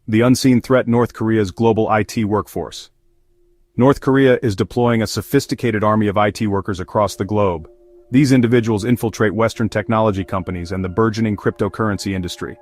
The unseen threat: North Korea's global IT workforce. North Korea is deploying a sophisticated army of IT workers across the globe. These individuals infiltrate Western technology companies and the burgeoning cryptocurrency industry.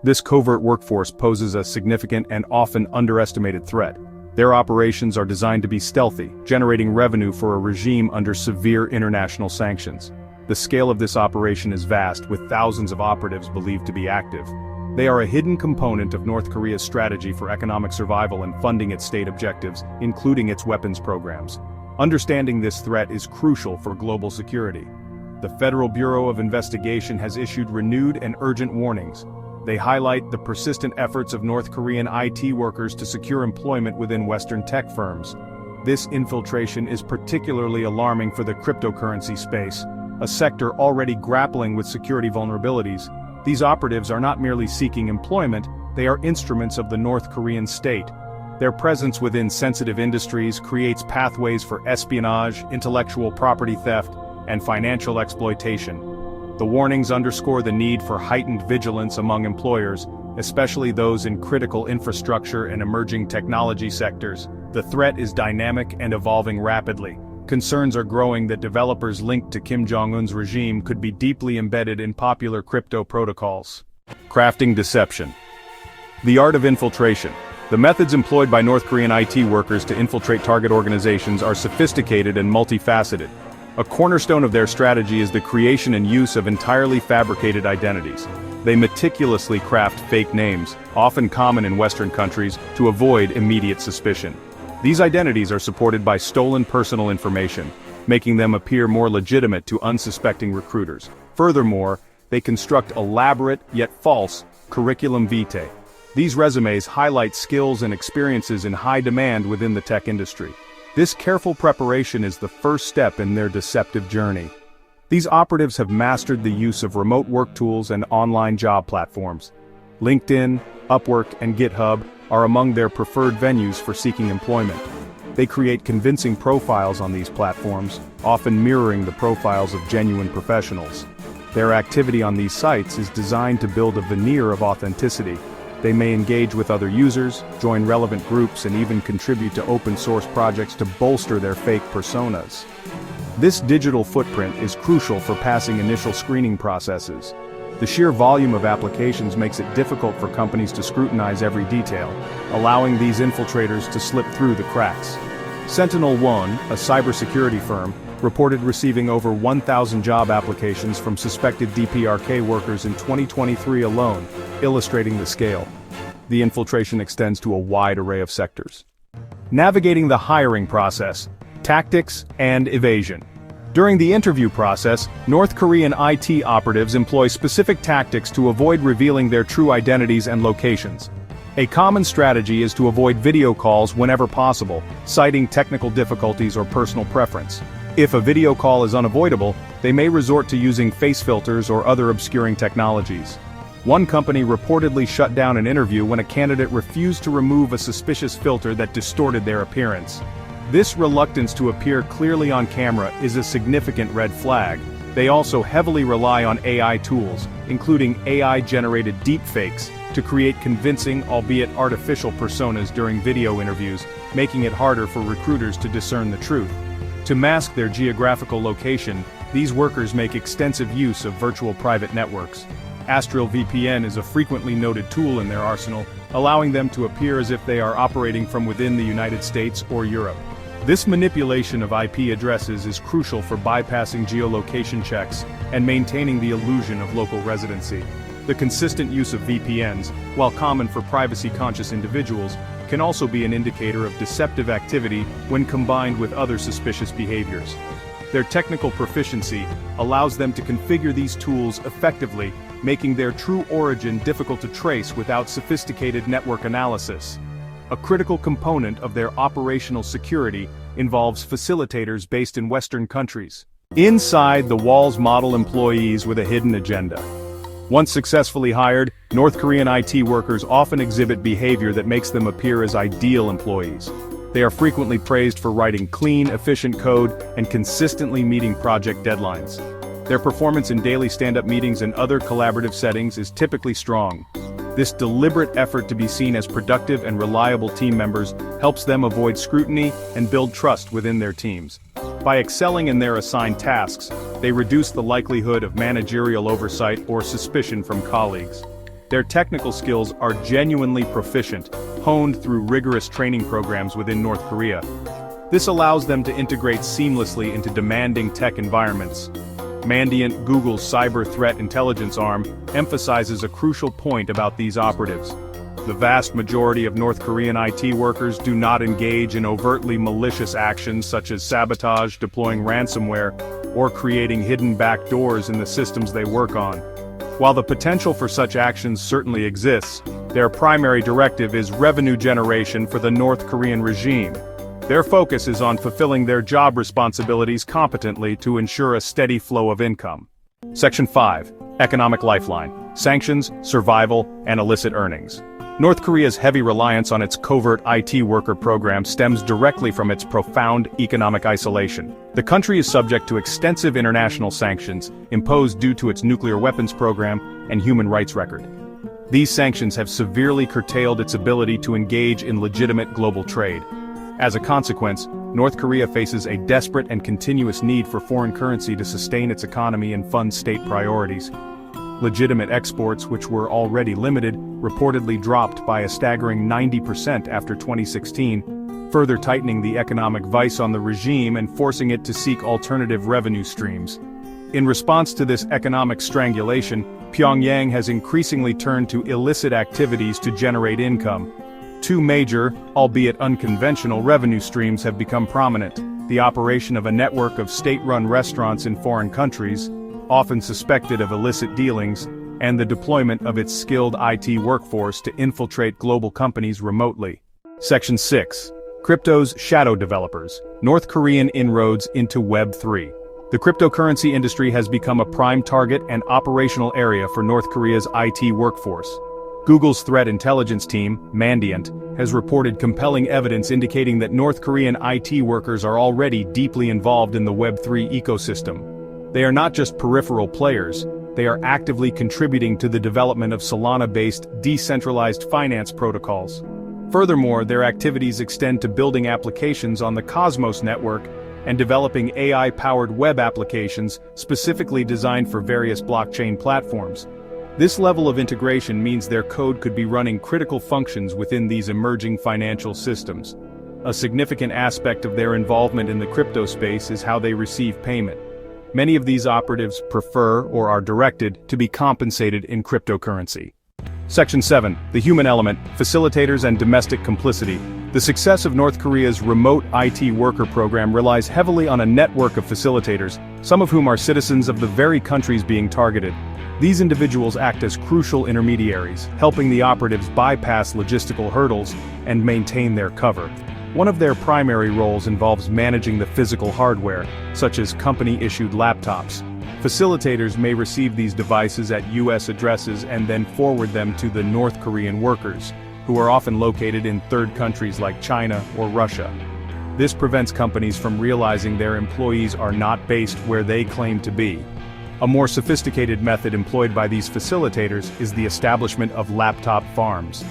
This covert workforce poses a significant and often underestimated threat. Their operations are designed to be stealthy, generating revenue for a regime under severe international sanctions. The scale of this operation is vast, with thousands of operatives believed to be active. They are a hidden component of North Korea's strategy for economic survival and funding its state objectives, including its weapons programs. Understanding this threat is crucial for global security. The Federal Bureau of Investigation has issued renewed and urgent warnings. They highlight the persistent efforts of North Korean IT workers to secure employment within Western tech firms. This infiltration is particularly alarming for the cryptocurrency space, a sector already grappling with security vulnerabilities. These operatives are not merely seeking employment, they are instruments of the North Korean state. Their presence within sensitive industries creates pathways for espionage, intellectual property theft, and financial exploitation. The warnings underscore the need for heightened vigilance among employers, especially those in critical infrastructure and emerging technology sectors. The threat is dynamic and evolving rapidly. Concerns are growing that developers linked to Kim Jong-un's regime could be deeply embedded in popular crypto protocols. Crafting deception. The art of infiltration. The methods employed by North Korean IT workers to infiltrate target organizations are sophisticated and multifaceted. A cornerstone of their strategy is the creation and use of entirely fabricated identities. They meticulously craft fake names, often common in Western countries, to avoid immediate suspicion. These identities are supported by stolen personal information, making them appear more legitimate to unsuspecting recruiters. Furthermore, they construct elaborate, yet false, curriculum vitae. These resumes highlight skills and experiences in high demand within the tech industry. This careful preparation is the first step in their deceptive journey. These operatives have mastered the use of remote work tools and online job platforms. LinkedIn, Upwork, and GitHub are among their preferred venues for seeking employment. They create convincing profiles on these platforms, often mirroring the profiles of genuine professionals. Their activity on these sites is designed to build a veneer of authenticity. They may engage with other users, join relevant groups, and even contribute to open-source projects to bolster their fake personas. This digital footprint is crucial for passing initial screening processes. The sheer volume of applications makes it difficult for companies to scrutinize every detail, allowing these infiltrators to slip through the cracks. SentinelOne, a cybersecurity firm, reported receiving over 1,000 job applications from suspected DPRK workers in 2023 alone, illustrating the scale. The infiltration extends to a wide array of sectors. Navigating the hiring process, tactics, and evasion. During the interview process, North Korean IT operatives employ specific tactics to avoid revealing their true identities and locations. A common strategy is to avoid video calls whenever possible, citing technical difficulties or personal preference. If a video call is unavoidable, they may resort to using face filters or other obscuring technologies. One company reportedly shut down an interview when a candidate refused to remove a suspicious filter that distorted their appearance. This reluctance to appear clearly on camera is a significant red flag. They also heavily rely on AI tools, including AI-generated deepfakes, to create convincing, albeit artificial personas during video interviews, making it harder for recruiters to discern the truth. To mask their geographical location, these workers make extensive use of virtual private networks. Astrill VPN is a frequently noted tool in their arsenal, allowing them to appear as if they are operating from within the United States or Europe. This manipulation of IP addresses is crucial for bypassing geolocation checks and maintaining the illusion of local residency. The consistent use of VPNs, while common for privacy-conscious individuals, can also be an indicator of deceptive activity when combined with other suspicious behaviors. Their technical proficiency allows them to configure these tools effectively, making their true origin difficult to trace without sophisticated network analysis. A critical component of their operational security involves facilitators based in Western countries. Inside the walls model employees with a hidden agenda. Once successfully hired, North Korean IT workers often exhibit behavior that makes them appear as ideal employees. They are frequently praised for writing clean, efficient code and consistently meeting project deadlines. Their performance in daily stand-up meetings and other collaborative settings is typically strong. This deliberate effort to be seen as productive and reliable team members helps them avoid scrutiny and build trust within their teams. By excelling in their assigned tasks, they reduce the likelihood of managerial oversight or suspicion from colleagues. Their technical skills are genuinely proficient, honed through rigorous training programs within North Korea. This allows them to integrate seamlessly into demanding tech environments. Mandiant, Google's cyber threat intelligence arm, emphasizes a crucial point about these operatives. The vast majority of North Korean IT workers do not engage in overtly malicious actions such as sabotage, deploying ransomware, or creating hidden backdoors in the systems they work on. While the potential for such actions certainly exists, their primary directive is revenue generation for the North Korean regime. Their focus is on fulfilling their job responsibilities competently to ensure a steady flow of income. Section 5. Economic Lifeline. Sanctions, Survival, and Illicit Earnings. North Korea's heavy reliance on its covert IT worker program stems directly from its profound economic isolation. The country is subject to extensive international sanctions, imposed due to its nuclear weapons program and human rights record. These sanctions have severely curtailed its ability to engage in legitimate global trade. As a consequence, North Korea faces a desperate and continuous need for foreign currency to sustain its economy and fund state priorities. Legitimate exports, which were already limited, reportedly dropped by a staggering 90% after 2016, further tightening the economic vice on the regime and forcing it to seek alternative revenue streams. In response to this economic strangulation, Pyongyang has increasingly turned to illicit activities to generate income. Two major, albeit unconventional, revenue streams have become prominent: the operation of a network of state-run restaurants in foreign countries, often suspected of illicit dealings, and the deployment of its skilled IT workforce to infiltrate global companies remotely. Section 6. Crypto's Shadow Developers. North Korean Inroads into Web3. The cryptocurrency industry has become a prime target and operational area for North Korea's IT workforce. Google's threat intelligence team, Mandiant, has reported compelling evidence indicating that North Korean IT workers are already deeply involved in the Web3 ecosystem. They are not just peripheral players, they are actively contributing to the development of Solana-based decentralized finance protocols. Furthermore, their activities extend to building applications on the Cosmos network and developing AI-powered web applications specifically designed for various blockchain platforms. This level of integration means their code could be running critical functions within these emerging financial systems. A significant aspect of their involvement in the crypto space is how they receive payment. Many of these operatives prefer or are directed to be compensated in cryptocurrency. Section 7. The Human Element, Facilitators and Domestic Complicity. The success of North Korea's remote IT worker program relies heavily on a network of facilitators, some of whom are citizens of the very countries being targeted. These individuals act as crucial intermediaries, helping the operatives bypass logistical hurdles and maintain their cover. One of their primary roles involves managing the physical hardware, such as company-issued laptops. Facilitators may receive these devices at US addresses and then forward them to the North Korean workers, who are often located in third countries like China or Russia. This prevents companies from realizing their employees are not based where they claim to be. A more sophisticated method employed by these facilitators is the establishment of laptop farms.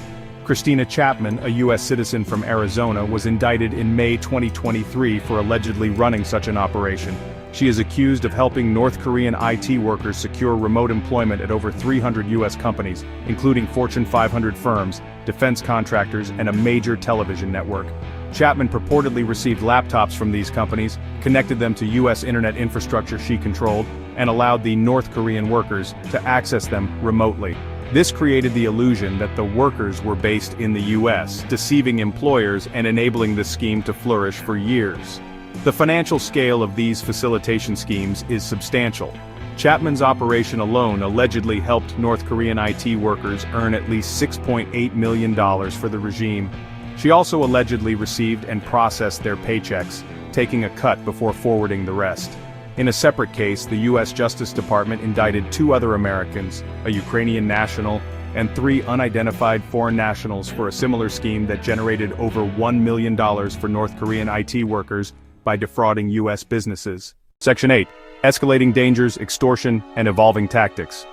Christina Chapman, a U.S. citizen from Arizona, was indicted in May 2023 for allegedly running such an operation. She is accused of helping North Korean IT workers secure remote employment at over 300 U.S. companies, including Fortune 500 firms, defense contractors, and a major television network. Chapman purportedly received laptops from these companies, connected them to U.S. internet infrastructure she controlled, and allowed the North Korean workers to access them remotely. This created the illusion that the workers were based in the US, deceiving employers and enabling the scheme to flourish for years. The financial scale of these facilitation schemes is substantial. Chapman's operation alone allegedly helped North Korean IT workers earn at least $6.8 million for the regime. She also allegedly received and processed their paychecks, taking a cut before forwarding the rest. In a separate case, the U.S. Justice Department indicted 2 other Americans, a Ukrainian national, and 3 unidentified foreign nationals for a similar scheme that generated over $1 million for North Korean IT workers by defrauding U.S. businesses. Section 8. Escalating dangers, extortion, and evolving tactics.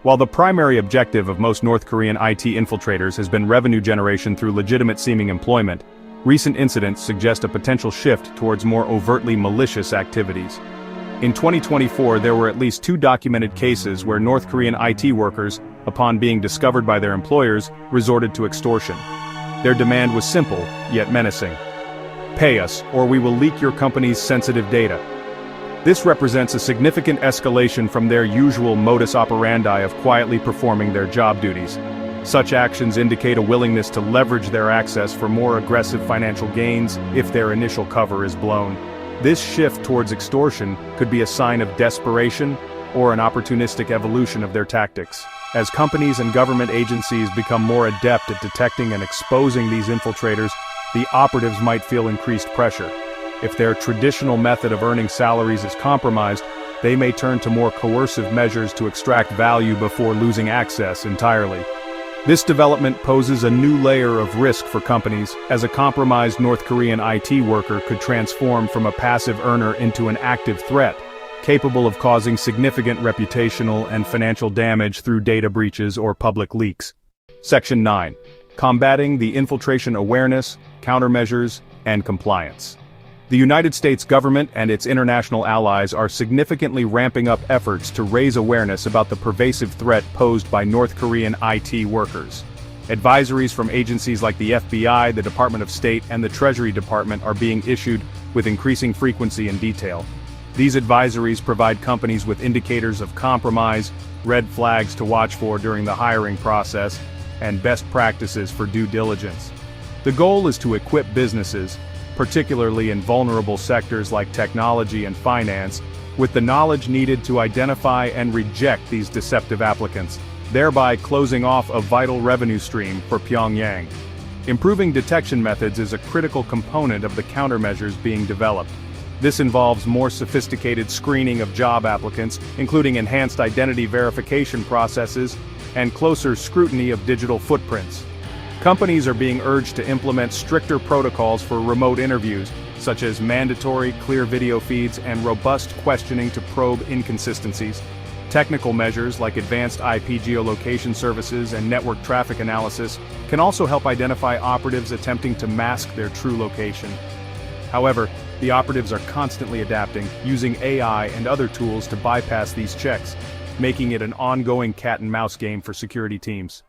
While the primary objective of most North Korean IT infiltrators has been revenue generation through legitimate-seeming employment, recent incidents suggest a potential shift towards more overtly malicious activities. In 2024, there were at least 2 documented cases where North Korean IT workers, upon being discovered by their employers, resorted to extortion. Their demand was simple, yet menacing. Pay us, or we will leak your company's sensitive data. This represents a significant escalation from their usual modus operandi of quietly performing their job duties. Such actions indicate a willingness to leverage their access for more aggressive financial gains if their initial cover is blown. This shift towards extortion could be a sign of desperation or an opportunistic evolution of their tactics. As companies and government agencies become more adept at detecting and exposing these infiltrators, the operatives might feel increased pressure. If their traditional method of earning salaries is compromised, they may turn to more coercive measures to extract value before losing access entirely. This development poses a new layer of risk for companies, as a compromised North Korean IT worker could transform from a passive earner into an active threat, capable of causing significant reputational and financial damage through data breaches or public leaks. Section 9. Combating the infiltration awareness, countermeasures, and compliance. The United States government and its international allies are significantly ramping up efforts to raise awareness about the pervasive threat posed by North Korean IT workers. Advisories from agencies like the FBI, the Department of State, and the Treasury Department are being issued with increasing frequency and detail. These advisories provide companies with indicators of compromise, red flags to watch for during the hiring process, and best practices for due diligence. The goal is to equip businesses, particularly in vulnerable sectors like technology and finance, with the knowledge needed to identify and reject these deceptive applicants, thereby closing off a vital revenue stream for Pyongyang. Improving detection methods is a critical component of the countermeasures being developed. This involves more sophisticated screening of job applicants, including enhanced identity verification processes, and closer scrutiny of digital footprints. Companies are being urged to implement stricter protocols for remote interviews, such as mandatory clear video feeds and robust questioning to probe inconsistencies. Technical measures like advanced IP geolocation services and network traffic analysis can also help identify operatives attempting to mask their true location. However, the operatives are constantly adapting, using AI and other tools to bypass these checks, making it an ongoing cat-and-mouse game for security teams.